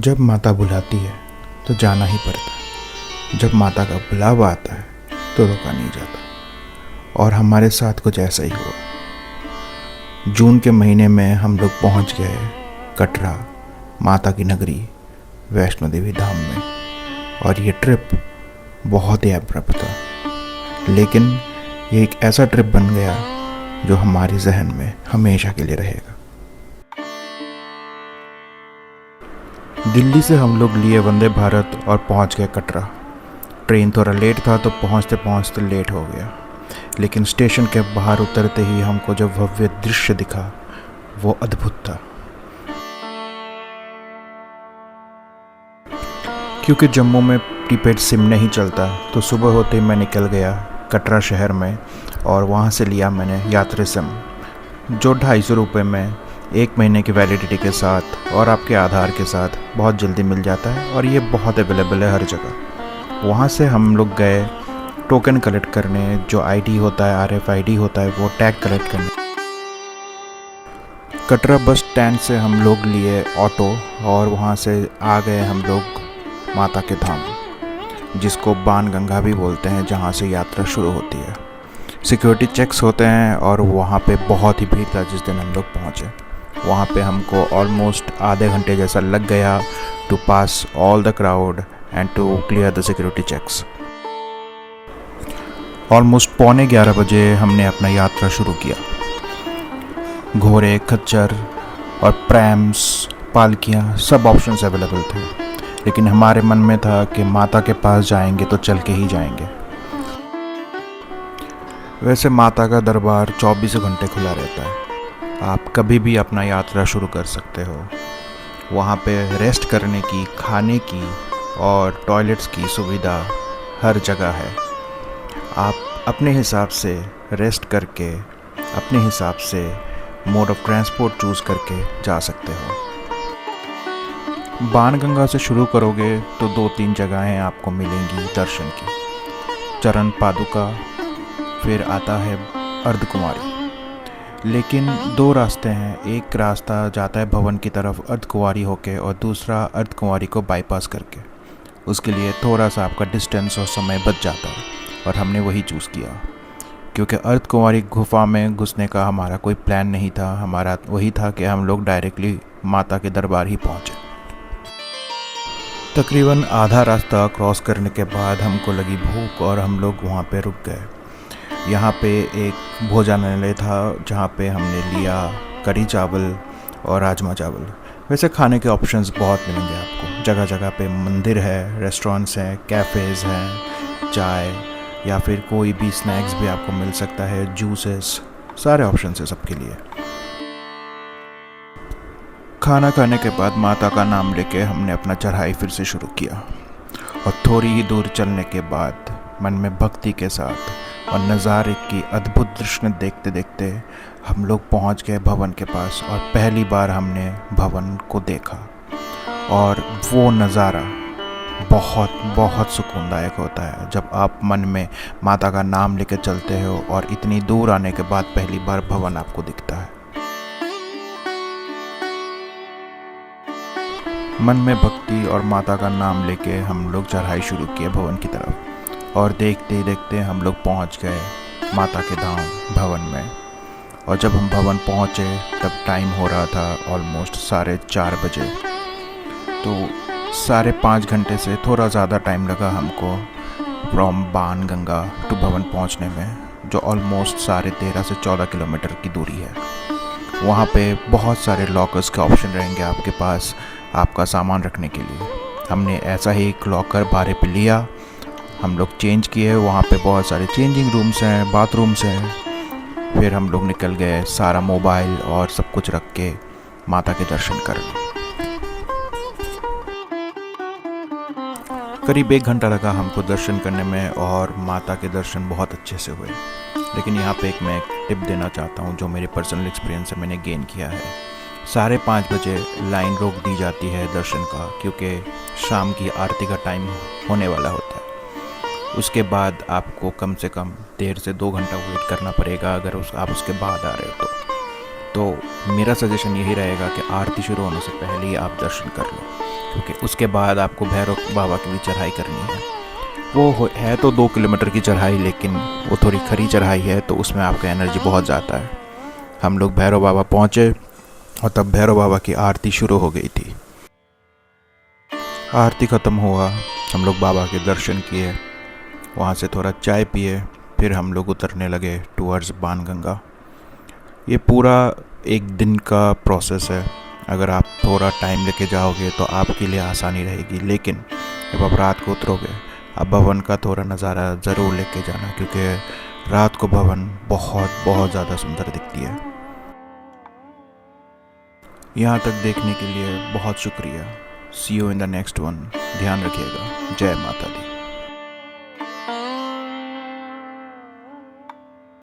जब माता बुलाती है तो जाना ही पड़ता है। जब माता का बुलावा आता है तो रोका नहीं जाता। और हमारे साथ कुछ ऐसा ही हुआ। जून के महीने में हम लोग पहुंच गए कटरा, माता की नगरी, वैष्णो देवी धाम में। और ये ट्रिप बहुत ही अब्रप्ट था, लेकिन ये एक ऐसा ट्रिप बन गया जो हमारे जहन में हमेशा के लिए रहेगा। दिल्ली से हम लोग लिए वंदे भारत और पहुंच गए कटरा। ट्रेन थोड़ा लेट था तो पहुंचते पहुंचते लेट हो गया, लेकिन स्टेशन के बाहर उतरते ही हमको जो भव्य दृश्य दिखा वो अद्भुत था। क्योंकि जम्मू में प्रीपेड सिम नहीं चलता तो सुबह होते ही मैं निकल गया कटरा शहर में और वहाँ से लिया मैंने यात्री सिम, जो 250 रुपये में 1 महीने की वैलिडिटी के साथ और आपके आधार के साथ बहुत जल्दी मिल जाता है। और ये बहुत अवेलेबल है हर जगह। वहाँ से हम लोग गए टोकन कलेक्ट करने, जो आईडी होता है, RFID होता है, वो टैग कलेक्ट करने। कटरा बस स्टैंड से हम लोग लिए ऑटो और वहाँ से आ गए हम लोग माता के धाम, जिसको बाणगंगा भी बोलते हैं, जहाँ से यात्रा शुरू होती है। सिक्योरिटी चेक्स होते हैं और वहाँ पे बहुत ही भीड़ था जिस दिन हम लोग पहुँचे। वहाँ पे हमको ऑलमोस्ट आधे घंटे जैसा लग गया to pass all the crowd and to clear the security checks. Almost 11:15 बजे हमने अपना यात्रा शुरू किया। घोड़े, खच्चर और प्रैम्स, पालकियाँ, सब ऑप्शंस अवेलेबल थे, लेकिन हमारे मन में था कि माता के पास जाएंगे तो चल के ही जाएंगे। वैसे माता का दरबार 24 घंटे खुला रहता है। आप कभी भी अपना यात्रा शुरू कर सकते हो। वहाँ पे रेस्ट करने की, खाने की और टॉयलेट्स की सुविधा हर जगह है। आप अपने हिसाब से रेस्ट करके, अपने हिसाब से मोड ऑफ ट्रांसपोर्ट चूज़ करके जा सकते हो। बाणगंगा से शुरू करोगे तो 2-3 जगहें आपको मिलेंगी दर्शन की। चरण पादुका, फिर आता है अर्धकुंवारी। लेकिन 2 रास्ते हैं। एक रास्ता जाता है भवन की तरफ अर्धकुंवारी होके और दूसरा अर्धकुंवारी को बाईपास करके। उसके लिए थोड़ा सा आपका डिस्टेंस और समय बच जाता है और हमने वही चूज़ किया, क्योंकि अर्धकुंवारी गुफा में घुसने का हमारा कोई प्लान नहीं था। हमारा वही था कि हम लोग डायरेक्टली माता के दरबार ही पहुँचे। तकरीबन आधा रास्ता क्रॉस करने के बाद हमको लगी भूख और हम लोग वहाँ पे रुक गए। यहाँ पे एक भोजनालय था जहाँ पे हमने लिया करी चावल और राजमा चावल। वैसे खाने के ऑप्शंस बहुत मिलेंगे आपको। जगह जगह पे मंदिर है, रेस्टोरेंट्स हैं, कैफ़ेज़ हैं, चाय या फिर कोई भी स्नैक्स भी आपको मिल सकता है, जूसेस, सारे ऑप्शंस हैं सबके लिए। खाना खाने के बाद माता का नाम लेके हमने अपना चढ़ाई फिर से शुरू किया और थोड़ी ही दूर चलने के बाद मन में भक्ति के साथ और नज़ारे की अद्भुत दृश्य देखते देखते हम लोग पहुंच गए भवन के पास। और पहली बार हमने भवन को देखा और वो नज़ारा बहुत बहुत सुकूनदायक होता है जब आप मन में माता का नाम लेके चलते हो और इतनी दूर आने के बाद पहली बार भवन आपको दिखता है। मन में भक्ति और माता का नाम लेके हम लोग चढ़ाई शुरू किए भवन की तरफ। और देखते ही देखते हम लोग पहुंच गए माता के धाम भवन में। और जब हम भवन पहुंचे तब टाइम हो रहा था ऑलमोस्ट 4:30 बजे। तो 5.5 घंटे से थोड़ा ज़्यादा टाइम लगा हमको फ्रॉम बाणगंगा टू भवन पहुंचने में, जो ऑलमोस्ट 13.5 से 14 किलोमीटर की दूरी है। वहाँ पे बहुत सारे लॉकर्स के ऑप्शन रहेंगे आपके पास आपका सामान रखने के लिए। हमने ऐसा ही एक लॉकर भाड़े पे लिया। हम लोग चेंज किए। वहाँ पे बहुत सारे चेंजिंग रूम्स हैं, बाथरूम्स हैं। फिर हम लोग निकल गए सारा मोबाइल और सब कुछ रख के माता के दर्शन करने। करीब 1 घंटा लगा हमको दर्शन करने में और माता के दर्शन बहुत अच्छे से हुए। लेकिन यहाँ पे मैं एक टिप देना चाहता हूँ जो मेरे पर्सनल एक्सपीरियंस से मैंने गेन किया है। 5:30 बजे लाइन रोक दी जाती है दर्शन का, क्योंकि शाम की आरती का टाइम होने वाला होता है। उसके बाद आपको कम से कम 1.5 से 2 घंटा वेट करना पड़ेगा अगर आप उसके बाद आ रहे हो तो मेरा सजेशन यही रहेगा कि आरती शुरू होने से पहले ही आप दर्शन कर लो। क्योंकि उसके बाद आपको भैरव बाबा की भी चढ़ाई करनी है। वो है तो 2 किलोमीटर की चढ़ाई, लेकिन वो थोड़ी खरी चढ़ाई है, तो उसमें आपका एनर्जी बहुत जाता है। हम लोग भैरव बाबा पहुँचे और तब भैरव बाबा की आरती शुरू हो गई थी। आरती ख़त्म हुआ, हम लोग बाबा के दर्शन किए, वहाँ से थोड़ा चाय पिए, फिर हम लोग उतरने लगे टूवर्ड्स बाणगंगा। ये पूरा एक दिन का प्रोसेस है। अगर आप थोड़ा टाइम लेके जाओगे तो आपके लिए आसानी रहेगी, लेकिन जब आप रात को उतरोगे, आप भवन का थोड़ा नज़ारा ज़रूर लेके जाना, क्योंकि रात को भवन बहुत बहुत ज़्यादा सुंदर दिखती है। यहाँ तक देखने के लिए बहुत शुक्रिया। See you in the next one. ध्यान रखिएगा। जय माता दी।